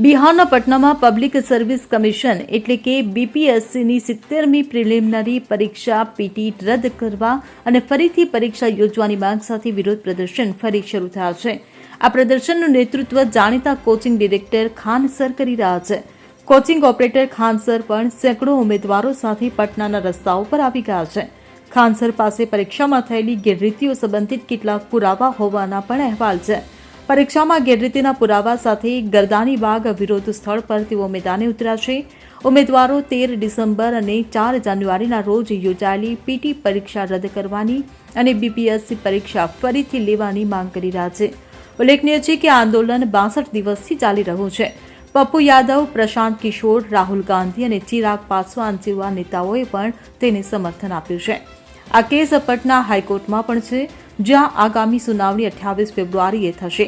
બિહારના પટનામાં public service commission એટલે કે બીપીએસસીની 70મી પ્રિલિમિનરી પરીક્ષા પીટી રદ કરવા અને ફરીથી પરીક્ષા યોજવાની માંગ સાથે વિરોધ પ્રદર્શન ફરી શરૂ થયા છે। આ પ્રદર્શનનું નેતૃત્વ જાણીતા કોચિંગ ડિરેક્ટર ખાન સર કરી રહ્યા છે। કોચિંગ ઓપરેટર ખાન સર પણ સેંકડો ઉમેદવારો સાથે પટનાના રસ્તાઓ પર આવી ગયા છે। ખાન સર પાસે પરીક્ષામાં થયેલી ગેરરીતિઓ સંબંધિત કેટલાક પુરાવા હોવાના પણ અહેવાલ છે। પરીક્ષામાં ગેરરીતિના પુરાવા સાથે ગરદાનીબાગ વિરોધ સ્થળ પર તેઓ મેદાને ઉતર્યા છે। ઉમેદવારો 13 ડિસેમ્બર અને 4 જાન્યુઆરીના રોજ યોજાયેલી પીટી પરીક્ષા રદ કરવાની અને બીપીએસસી પરીક્ષા ફરીથી લેવાની માંગ કરી રહ્યા છે। ઉલ્લેખનીય છે કે આ આંદોલન 62 દિવસથી ચાલી રહ્યું છે। પપ્પુ યાદવ, પ્રશાંત કિશોર, રાહુલ ગાંધી અને ચિરાગ પાસવાન જેવા નેતાઓએ પણ તેને સમર્થન આપ્યું છે। આ કેસ પટના હાઈકોર્ટમાં પણ છે, જ્યાં આગામી સુનાવણી 28 ફેબ્રુઆરીએ થશે।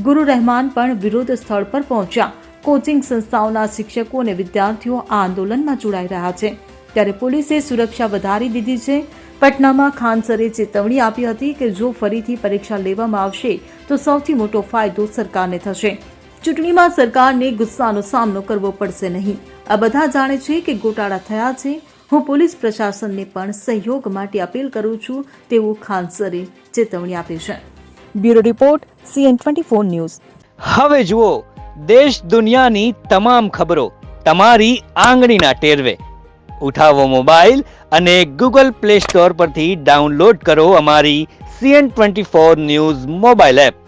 ગુરુ રહેમાન પણ વિરોધ સ્થળ પર પહોંચ્યા। કોચિંગ સંસ્થાઓના શિક્ષકો અને વિદ્યાર્થીઓ આ આંદોલનમાં જોડાઈ રહ્યા છે, ત્યારે પોલીસે સુરક્ષા વધારી દીધી છે। પટનામાં ખાન સરે ચેતવણી આપી હતી કે જો ફરીથી પરીક્ષા લેવામાં આવશે તો સૌથી મોટો ફાયદો સરકારને થશે। ચૂંટણીમાં સરકારને ગુસ્સાનો સામનો કરવો પડશે નહીં। આ બધા જાણે છે કે ગોટાળા થયા છે। હું પોલીસ પ્રશાસનને પણ સહયોગ માટે અપીલ કરું છું તેવું ખાન સરે ચેતવણી આપી છે। Bureau report CN24 news. હવે જુઓ દેશ દુનિયાની તમામ ખબરો તમારી આંગળીના ટેરવે। ઉઠાવો મોબાઈલ અને Google Play Store પરથી ડાઉનલોડ કરો અમારી CN24 ન્યૂઝ મોબાઈલ એપ।